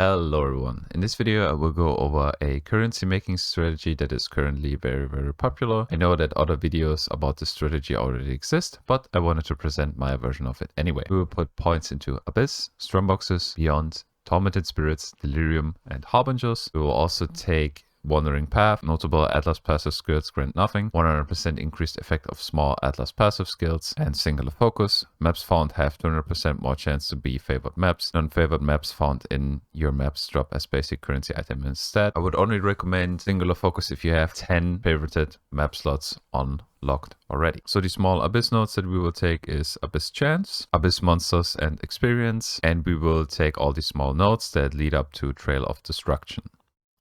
Hello everyone, in this video I will go over a currency making strategy that is currently very popular. I know that other videos about this strategy already exist, but I wanted to present my version of it anyway. We will put points into Abyss, Strongboxes, Beyond, Tormented Spirits, Delirium, and Harbingers. We will also take Wandering Path, notable Atlas passive skills grant nothing, 100% increased effect of small Atlas passive skills, and singular focus. Maps found have 200% more chance to be favored maps. Non-favored maps found in your maps drop as basic currency item instead. I would only recommend singular focus if you have 10 favorited map slots unlocked already. So the small Abyss nodes that we will take is Abyss Chance, Abyss Monsters and Experience, and we will take all the small nodes that lead up to Trail of Destruction.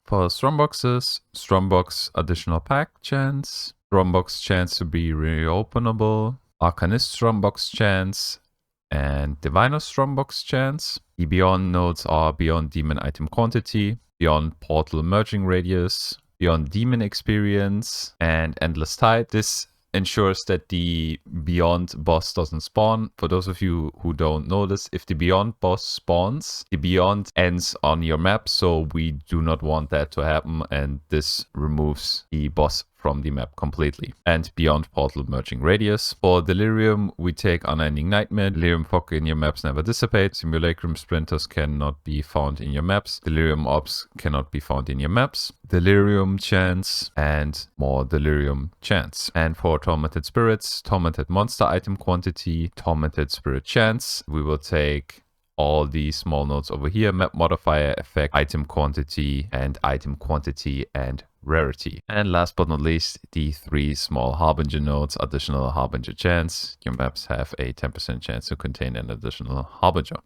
For Strongboxes, Strongbox additional pack chance, Strongbox chance to be reopenable, Arcanist Strongbox chance, and Diviner Strongbox chance. The Beyond nodes are Beyond Demon Item Quantity, Beyond Portal Merging Radius, Beyond Demon Experience, and Endless Tide. This ensures that the Beyond boss doesn't spawn. For those of you who don't know this, if the Beyond boss spawns, the Beyond ends on your map, so we do not want that to happen, and this removes the boss from the map completely. And Beyond Portal Merging Radius. For Delirium, we take Unending Nightmare. Delirium fog in your maps never dissipate. Simulacrum Sprinters cannot be found in your maps. Delirium Ops cannot be found in your maps. Delirium Chance and more Delirium Chance. And for Tormented Spirits, Tormented Monster Item Quantity, Tormented Spirit Chance. We will take all these small nodes over here: map modifier, effect, item quantity and rarity. And last but not least, the 3 small Harbinger nodes, additional Harbinger chance. Your maps have a 10% chance to contain an additional Harbinger.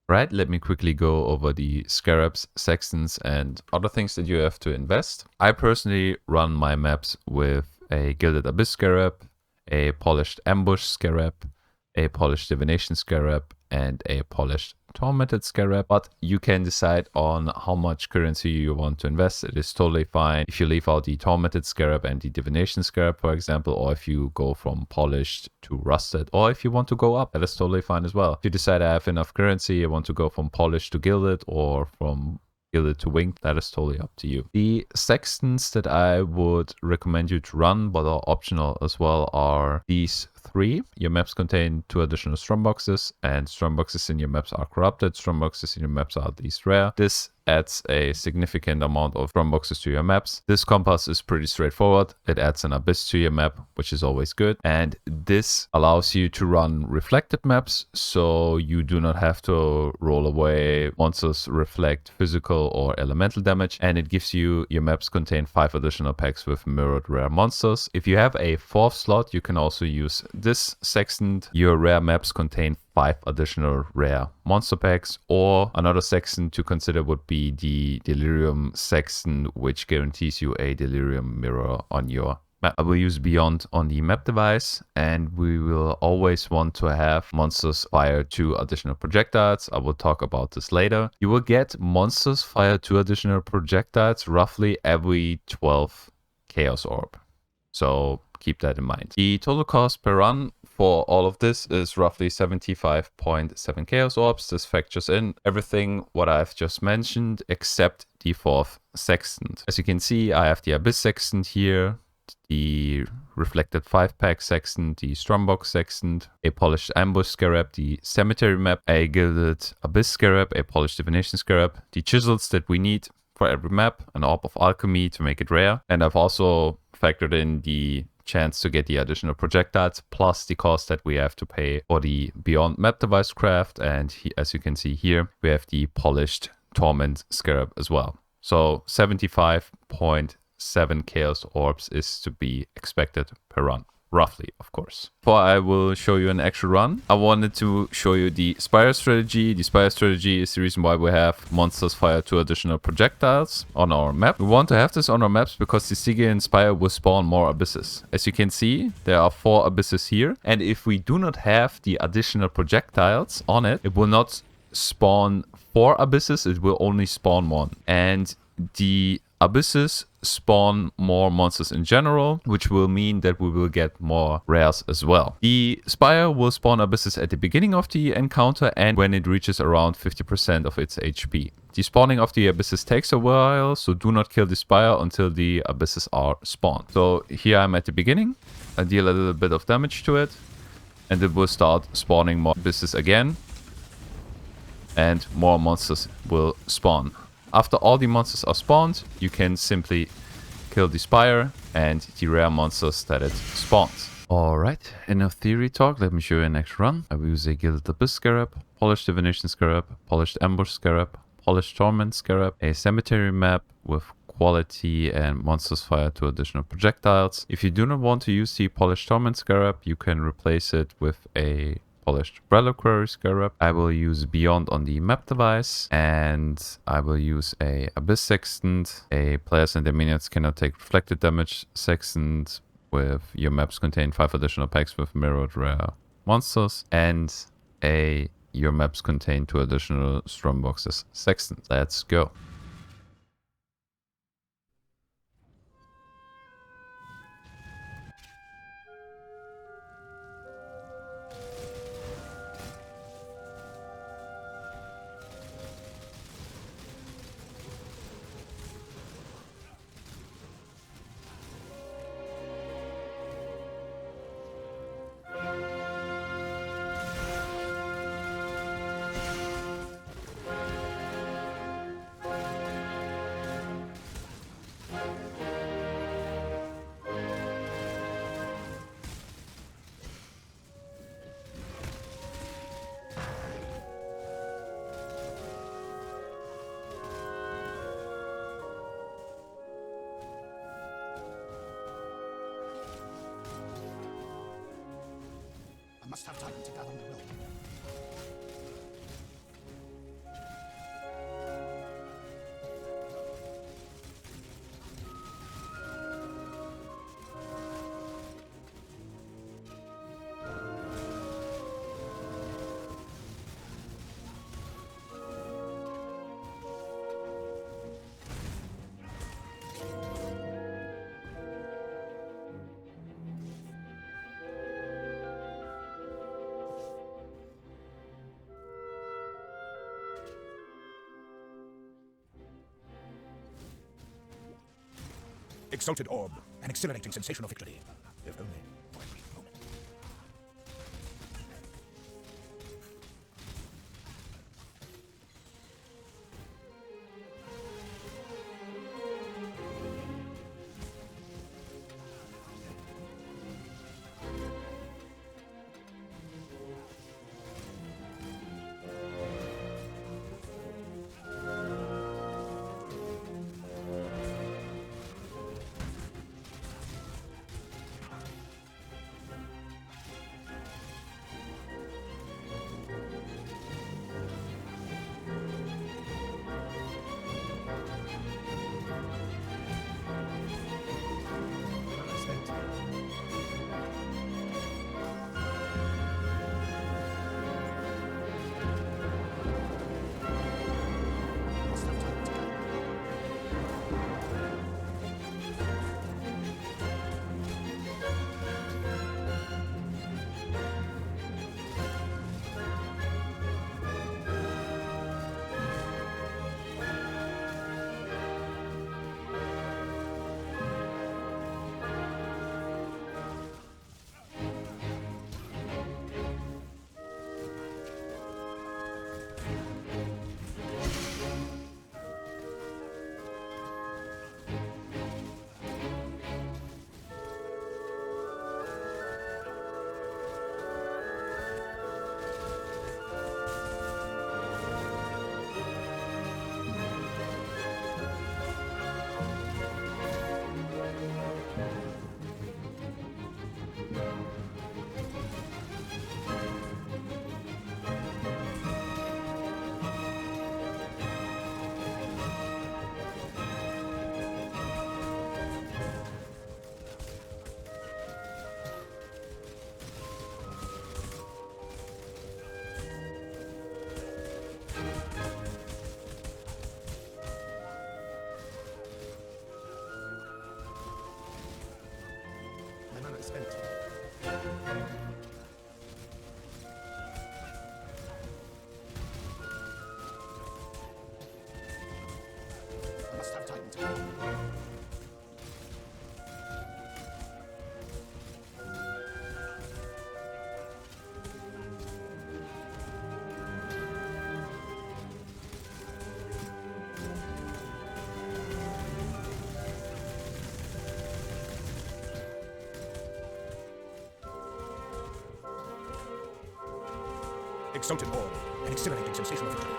Right, let me quickly go over the Scarabs, Sextants and other things that you have to invest. I personally run my maps with a Gilded Abyss Scarab, a Polished Ambush Scarab, a Polished Divination Scarab, and a Polished Tormented Scarab, but you can decide on how much currency you want to invest. It is totally fine if you leave out the Tormented Scarab and the Divination Scarab, for example, or if you go from Polished to Rusted, or if you want to go up, that is totally fine as well. If you decide I have enough currency, I want to go from Polished to Gilded or from Gilded to Winged, that is totally up to you. The Sextants that I would recommend you to run, but are optional as well, are these 3. Your maps contain 2 additional Strongboxes, and Strongboxes in your maps are corrupted. Strongboxes in your maps are at least rare. This adds a significant amount of Strongboxes to your maps. This compass is pretty straightforward. It adds an Abyss to your map, which is always good. And this allows you to run reflected maps, so you do not have to roll away monsters reflect physical or elemental damage. And it gives you, your maps contain 5 additional packs with mirrored rare monsters. If you have a 4th slot, you can also use this Sextant. Your rare maps contain 5 additional rare monster packs, or another Sextant to consider would be the Delirium Sextant, which guarantees you a Delirium mirror on your map. I will use Beyond on the map device, and we will always want to have monsters fire 2 additional projectiles. I will talk about this later. You will get monsters fire 2 additional projectiles roughly every 12 Chaos Orb. So keep that in mind. The total cost per run for all of this is roughly 75.7 Chaos Orbs. This factors in everything what I've just mentioned except the 4th Sextant. As you can see, I have the Abyss Sextant here, the Reflected 5-pack Sextant, the Strongbox Sextant, a Polished Ambush Scarab, the Cemetery map, a Gilded Abyss Scarab, a Polished Divination Scarab, the chisels that we need for every map, an Orb of Alchemy to make it rare, and I've also factored in the chance to get the additional projectiles plus the cost that we have to pay for the Beyond map device craft. And as you can see here, we have the Polished Torment Scarab as well. So 75.7 Chaos Orbs is to be expected per run. Roughly, of course. Before I will show you an actual run, I wanted to show you the Spire strategy. The Spire strategy is the reason why we have monsters fire 2 additional projectiles on our map. We want to have this on our maps because the Stygian Spire will spawn more abysses. As you can see, there are 4 abysses here. And if we do not have the additional projectiles on it, it will not spawn 4 abysses, it will only spawn 1. And the abysses spawn more monsters in general, which will mean that we will get more rares as well. The Spire will spawn abysses at the beginning of the encounter and when it reaches around 50% of its HP. The spawning of the abysses takes a while, so do not kill the spire until the abysses are spawned. So here I'm at the beginning. I deal a little bit of damage to it, and it will start spawning more abysses again, and more monsters will spawn. After all the monsters are spawned, you can simply kill the spire and the rare monsters that it spawns. Alright, enough theory talk, let me show you a next run. I will use a Gilded Abyss Scarab, Polished Divination Scarab, Polished Ambush Scarab, Polished Torment Scarab, a Cemetery map with quality and monsters fire to additional projectiles. If you do not want to use the Polished Torment Scarab, you can replace it with a Polished Reliquary Scarab. I will use Beyond on the map device, and I will use a Abyss Sextant. A players and their minions cannot take reflected damage Sextant with your maps contain 5 additional packs with mirrored rare monsters, and your maps contain 2 additional Strongboxes Sextant. Let's go. I must have time to gather my will. Exalted orb, an exhilarating sensational victory. If only for a brief moment. Spent. Exultant orb, an exhilarating sensation of victory.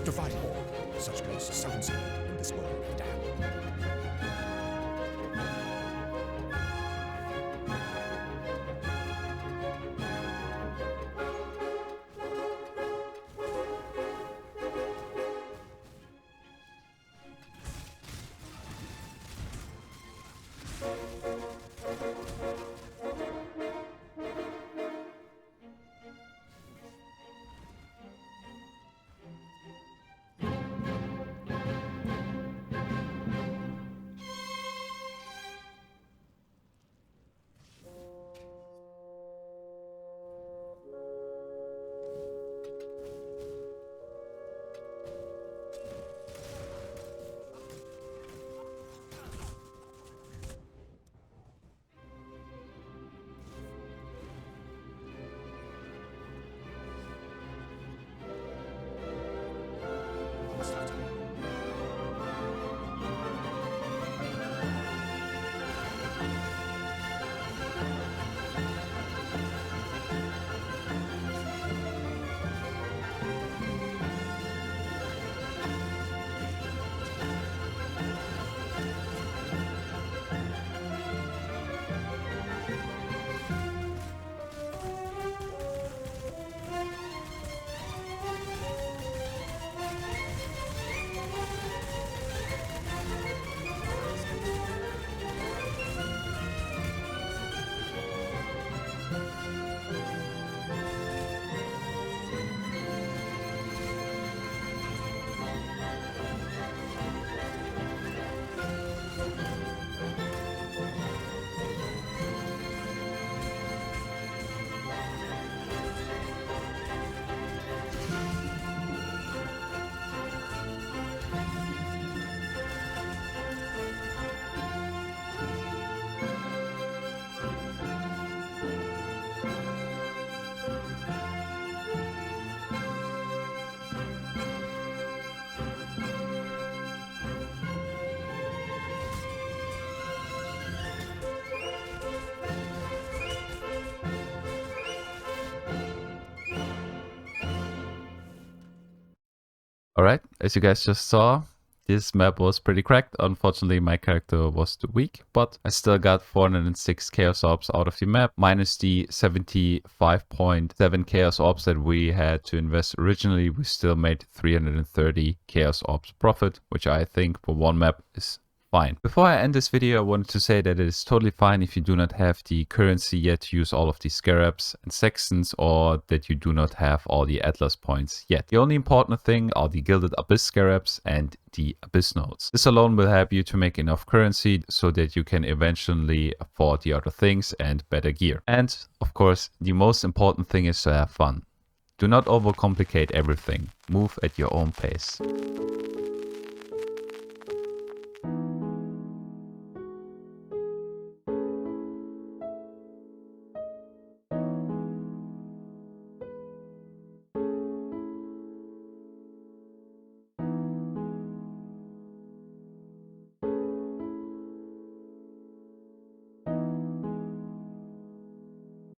Divine orb, such grace is seldom seen in this world of damn. Alright, as you guys just saw, this map was pretty cracked. Unfortunately, my character was too weak, but I still got 406 Chaos Orbs out of the map, minus the 75.7 Chaos Orbs that we had to invest originally. We still made 330 Chaos Orbs profit, which I think for one map is fine. Before I end this video, I wanted to say that it is totally fine if you do not have the currency yet to use all of these Scarabs and Sextants, or that you do not have all the Atlas points yet. The only important thing are the Gilded Abyss Scarabs and the Abyss nodes. This alone will help you to make enough currency so that you can eventually afford the other things and better gear. And of course, the most important thing is to have fun. Do not overcomplicate everything. Move at your own pace.